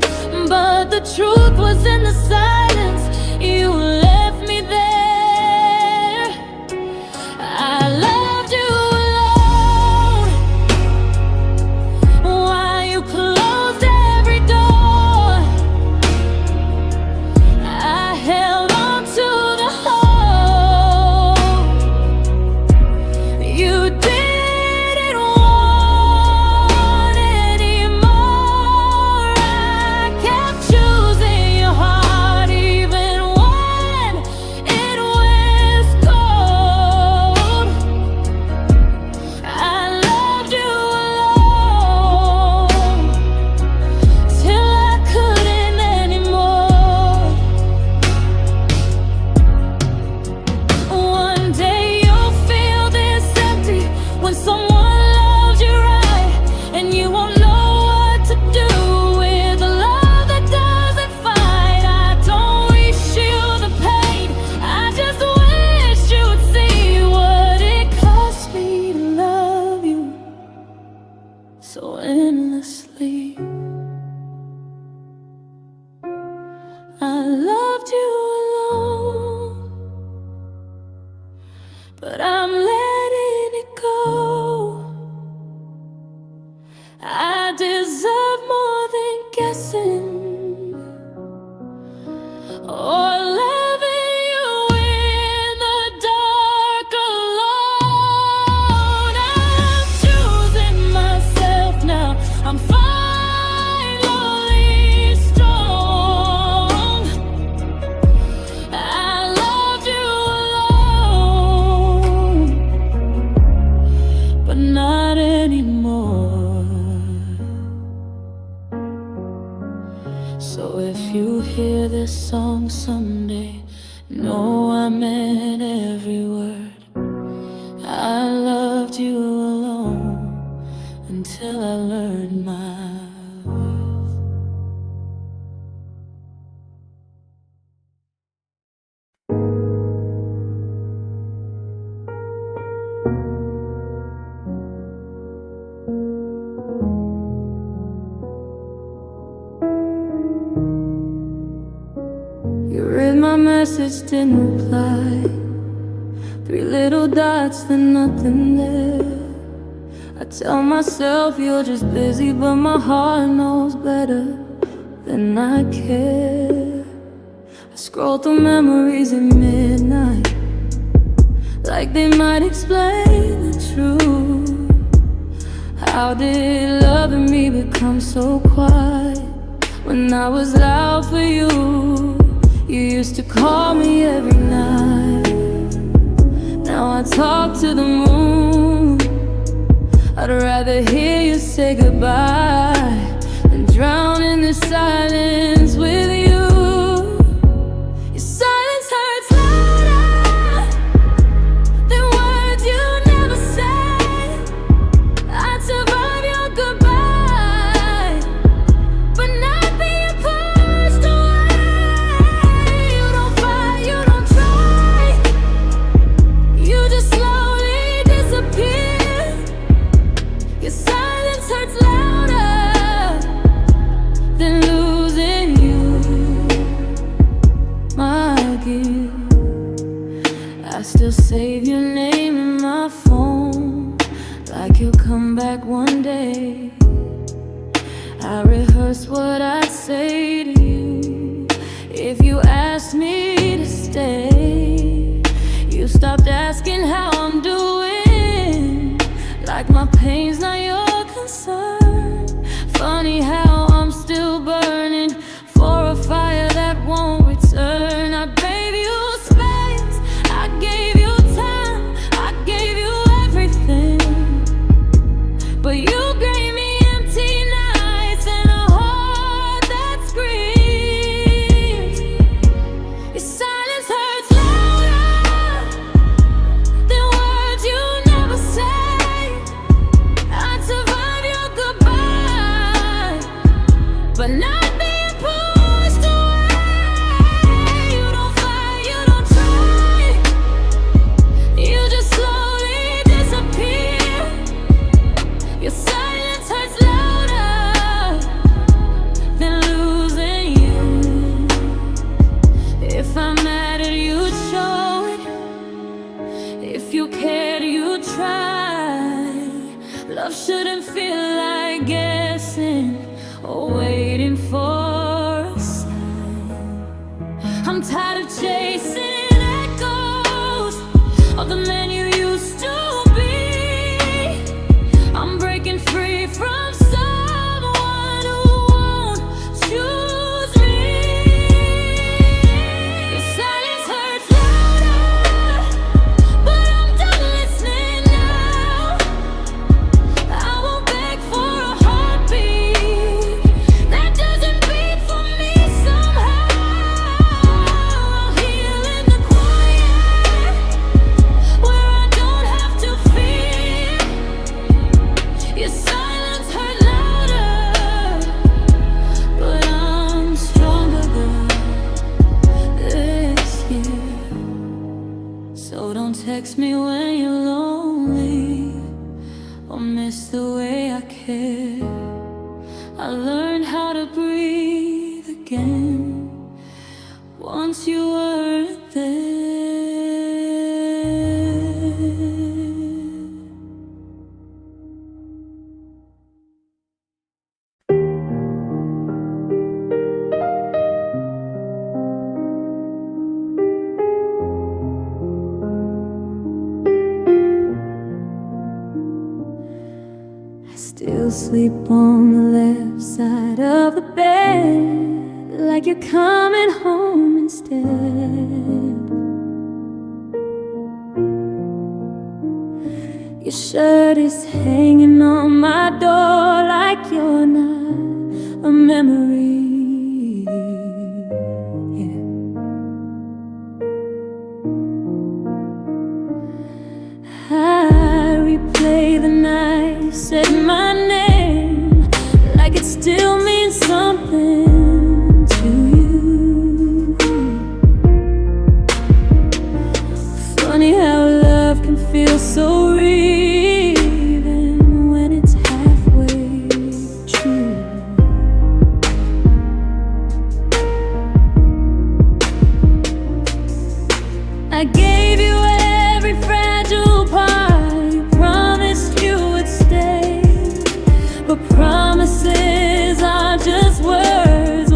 but the truth was in the silence, you left me there. I loved you alone while you closed every door. I held on to the hope you didn't want anymore. I kept choosing your heart even when it was cold. I loved you alone till I couldn't anymore. One day you'll feel this empty when someone loves you right, and you won't know what to do with a love that doesn't fight. I don't wish you the pain, I just wish you would see what it cost me to love you so endlessly. I loved you alone, but I'm letting it go. I deserve more than guessing or loving you in the dark alone. I'm choosing myself now, I'm finally strong. I loved you alone, but not anymore. So if you hear this song someday, know I meant every word. I loved you alone until I learned my worth. You read my message, didn't reply. 3 little dots, then nothing there. I tell myself you're just busy, but my heart knows better. than I care. I scroll through memories at midnight, like they might explain the truth. How did loving me become so quiet when I was loud for you? You used to call me every night. Now I talk to the moon. I'd rather hear you say goodbye than drown in the silence with you. Your silence hurts louder than words you never said. I'd survive your goodbye, but not being pushed away. You don't fight, you don't try, you just slowly disappear. Your silence hurts louder than losing you. My gift, I still save your name in my phone, like you'll come back one day. I rehearse what I'd say to you if you asked me to stay. You stopped asking how I'm doing, like my pain's not your concern. Funny how I'm still burning for a fire that won't return. I gave you space, I gave you time, I gave you everything, but you gave me empty nights and a heart that screams. Your silence hurts louder than words you never say. I'd survive your goodbye, but not being pushed away. You don't fight, you don't try, you just slowly disappear. Your silence hurts louder than losing you. If I'm mad at you, show it. If you cared, you try. Love shouldn't feel like guessing or waiting for a sign. I'm tired of chasing echoes of the man you used to be. I'm breaking free from someone who won't choose me. Your silence hurts louder, but I'm done listening now. I won't beg for a heartbeat that doesn't beat for me somehow. I'll heal in the quiet, where I don't have to fear. Your silence hurt louder, but I'm stronger than this year. So don't text me when you're lonely or miss the way I care. I learned how to breathe again once you weren't there. I still sleep on the left side of the bed, like you're coming home instead. Your shirt is hanging on my door, like you're not a memory. Yeah. I replay the night you said my name, like it still means something to you. Funny how love can feel so real, even when it's halfway true. I gave you every fragile part, you promised you would stay, but promises are just words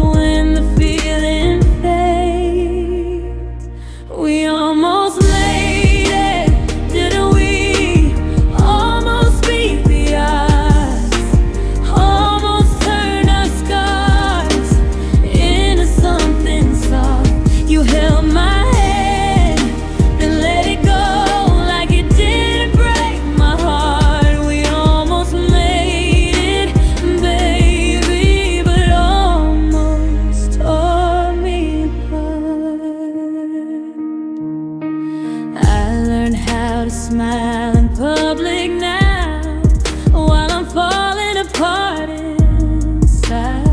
to smile in public now, while I'm falling apart inside.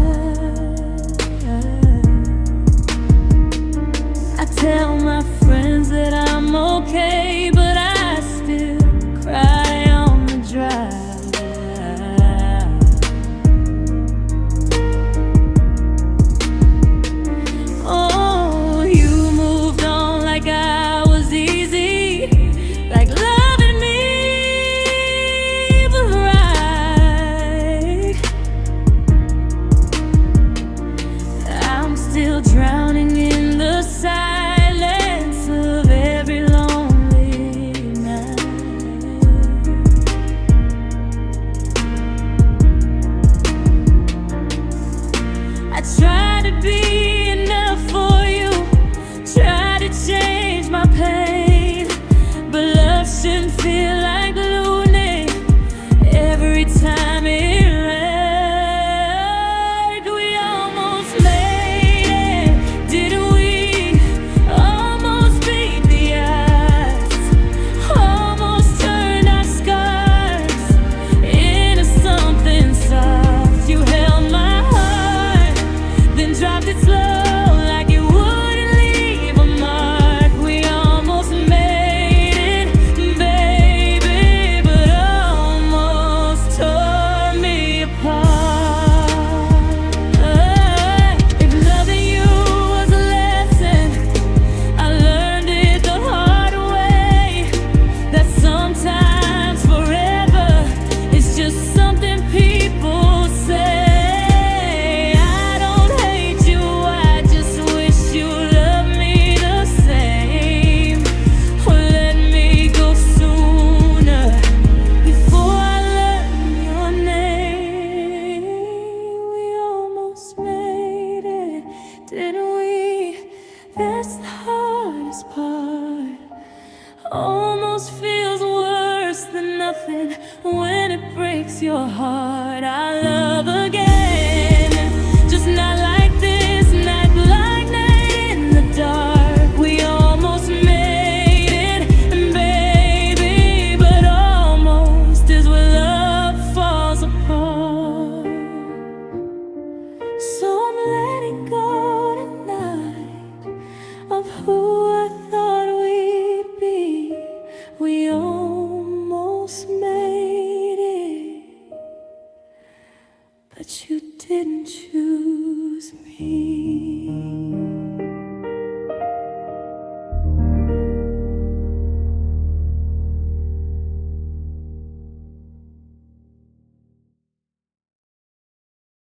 I tell my friends that I'm okay, but I still cry on the drive. Oh, you moved on like I was easy, like loving me was right. I'm still drowning in the silence of every lonely night. I try to be enough for you, try to change my pain, but love shouldn't feel like loony every time it rained. We almost made it, didn't we? Almost beat the odds, almost turned our scars into something soft. You held my heart, then dropped it slow like it wouldn't leave a mark. We almost made it, baby, but almost tore me apart. If loving you was a lesson, I learned it the hard way, that sometimes forever is just something people say. I don't hate you, I just wish you loved me the same. Or let me go sooner before I learn your name. We almost made it, didn't we? That's the hardest part. Almost feels worse than nothing when it breaks your heart. I love again, just not like this, not like night in the dark. We almost made it, baby, but almost is where love falls apart. So I'm letting go tonight of who I thought we'd be. We almost made it, but you didn't choose me.